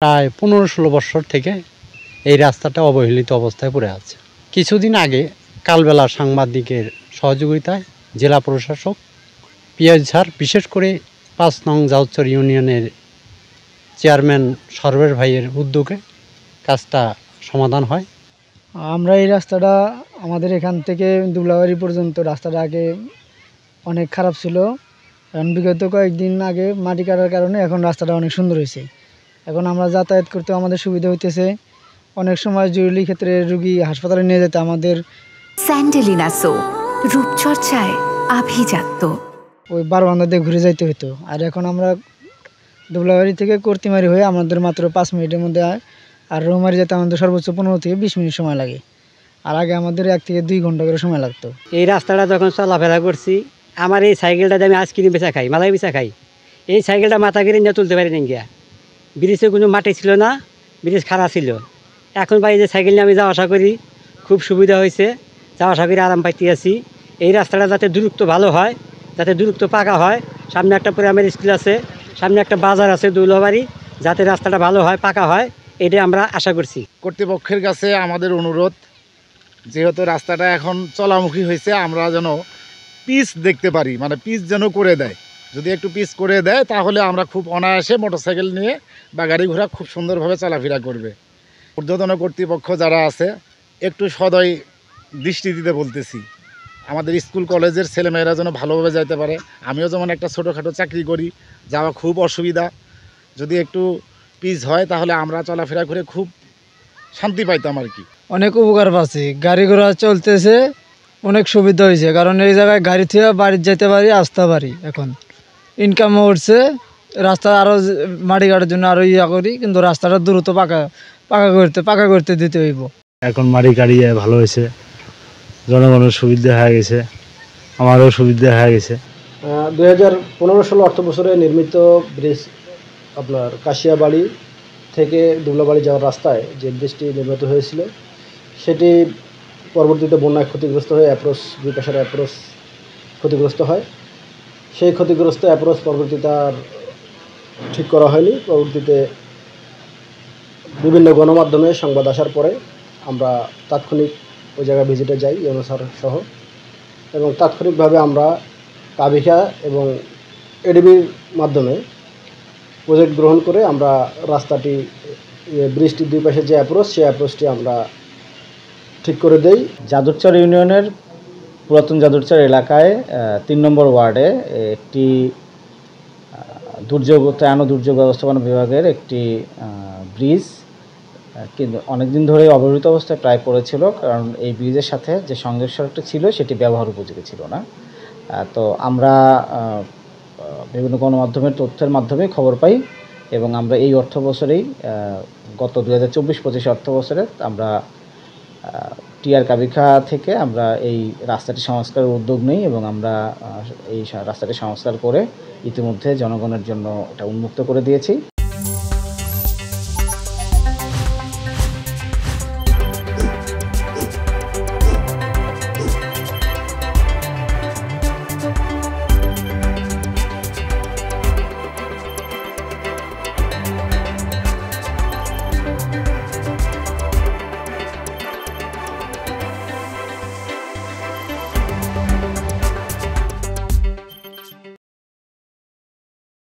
প্রায় 15-16 বছর থেকে এই রাস্তাটা অবহেলিত অবস্থায় পড়ে আছে। কিছুদিন আগে কালবেলা সাংবাদিকের সহযোগিতায় জেলা প্রশাসক পিয়াজ স্যার, বিশেষ করে ৫ নং জাউচ্চর ইউনিয়নের চেয়ারম্যান সর্বেশ ভাইয়ের উদ্যোগে কাজটা সমাধান হয়। আমরা এই রাস্তাটা আমাদের এখান থেকে দুবলাবাড়ি পর্যন্ত রাস্তাটা আগে অনেক খারাপ ছিল। কারণ বিগত কয়েকদিন আগে মাটি কাটার কারণে এখন রাস্তাটা অনেক সুন্দর হয়েছে। এখন আমরা যাতায়াত করতে আমাদের সুবিধা হইতেছে। অনেক সময় জরুরি ক্ষেত্রে রুগী হাসপাতালে নিয়ে যেতে আমাদের স্যান্ডেলিনা সো রূপচর্চায় আভিজাত্য ওই বারবান্ধা দিয়ে ঘুরে যাইতে হতো। আর এখন আমরা দুবলাবাড়ি থেকে কর্তিমারি হয়ে আমাদের মাত্র 5 মিনিটের মধ্যে আর রৌমারি যেতে আমাদের সর্বোচ্চ 15 থেকে 20 মিনিট সময় লাগে। আর আগে আমাদের 1 থেকে 2 ঘন্টা করে সময় লাগতো। এই রাস্তাটা যখন চলাফেরা করছি, আমার এই সাইকেলটা আমি আজ কিনে বেচা খাই, মালাই বেচা খাই। এই সাইকেলটা মাথা কিনে নিয়ে তুলতে পারি না গিয়া। ব্রিজে কোনো মাটি ছিল না, ব্রিজ খারাপ ছিল। এখন ভাই যে সাইকেল নিয়ে আমি যাওয়া আসা করি, খুব সুবিধা হয়েছে, যাওয়া আসা করে আরাম পাইতে আছি। এই রাস্তাটা যাতে দূরত্ব ভালো হয়, যাতে দূরত্ব পাকা হয়, সামনে একটা প্রাইমারি স্কুল আছে, সামনে একটা বাজার আছে দুলাবাড়ি, যাতে রাস্তাটা ভালো হয়, পাকা হয়, এটা আমরা আশা করছি। কর্তৃপক্ষের কাছে আমাদের অনুরোধ, যেহেতু রাস্তাটা এখন চলামুখী হয়েছে, আমরা যেন পিচ দেখতে পারি, মানে পিচ যেন করে দেয়। যদি একটু পিচ করে দেয় তাহলে আমরা খুব অনায়াসে মোটরসাইকেল নিয়ে বা গাড়ি ঘোড়া খুব সুন্দরভাবে চলাফেরা করবে। ঊর্ধ্বতন কর্তৃপক্ষ যারা আছে একটু সদয় দৃষ্টি দিতে বলতেছি। আমাদের স্কুল কলেজের ছেলেমেয়েরা যেন ভালোভাবে যাইতে পারে। আমিও যেমন একটা ছোটোখাটো চাকরি করি, যাওয়া খুব অসুবিধা। যদি একটু পিচ হয় তাহলে আমরা চলাফেরা করে খুব শান্তি পাইতাম আর কি। অনেক উপকার পাচ্ছি, গাড়ি ঘোড়া চলতেছে, অনেক সুবিধা হয়েছে। কারণ এই জায়গায় গাড়ি থেকে বাড়ি যেতে পারি, আসতে পারি। এখন ইনকামও উঠছে, রাস্তা আরও মাটি কাটার জন্য আরও করি, কিন্তু রাস্তাটা দ্রুত পাকা করতে দিতে হইব। এখন মাটি কাটিয়ে ভালো হয়েছে, জনগণের সুবিধা হয়ে গেছে, আমারও সুবিধা হয়ে গেছে। 2015-16 অর্থ বছরে নির্মিত ব্রিজ, আপনার কাশিয়াবাড়ি থেকে দুবলাবাড়ি যাওয়ার রাস্তায় যে ব্রিজটি নির্মিত হয়েছিল, সেটি পরবর্তীতে বন্যায় ক্ষতিগ্রস্ত হয়ে দুই পাশের অ্যাপ্রোচ ক্ষতিগ্রস্ত হয়। সেই ক্ষতিগ্রস্ত অ্যাপ্রোচ পরবর্তীতে আর ঠিক করা হয়নি। পরবর্তীতে বিভিন্ন গণমাধ্যমে সংবাদ আসার পরে আমরা তাৎক্ষণিক ওই জায়গায় ভিজিটে যাই, ইউনো স্যার সহ, এবং তাৎক্ষণিকভাবে আমরা কাবিখা এবং এডিবির মাধ্যমে প্রজেক্ট গ্রহণ করে আমরা রাস্তাটি, ব্রিজটির দুই পাশে যে অ্যাপ্রোচ, সেই অ্যাপ্রোচটি আমরা ঠিক করে দেই। যাদুরচর ইউনিয়নের পুরাতন যাদুরচর এলাকায় 3 নম্বর ওয়ার্ডে একটি দুর্যোগ ব্যবস্থাপনা বিভাগের একটি ব্রিজ কিন্তু অনেকদিন ধরে অবহেলিত অবস্থায় প্রায় পড়েছিল। কারণ এই ব্রিজের সাথে যে সংযোগ সড়কটি ছিল সেটি ব্যবহার উপযোগী ছিল না। তো আমরা বিভিন্ন গণমাধ্যমের তথ্যের মাধ্যমে খবর পাই এবং আমরা এই অর্থ বছরেই, গত 2024-25 অর্থ বছরে আমরা টিআর কাবিখা থেকে আমরা এই রাস্তাটি সংস্কারের উদ্যোগ নিই এবং আমরা এই রাস্তাটি সংস্কার করে ইতিমধ্যে জনগণের জন্য এটা উন্মুক্ত করে দিয়েছি।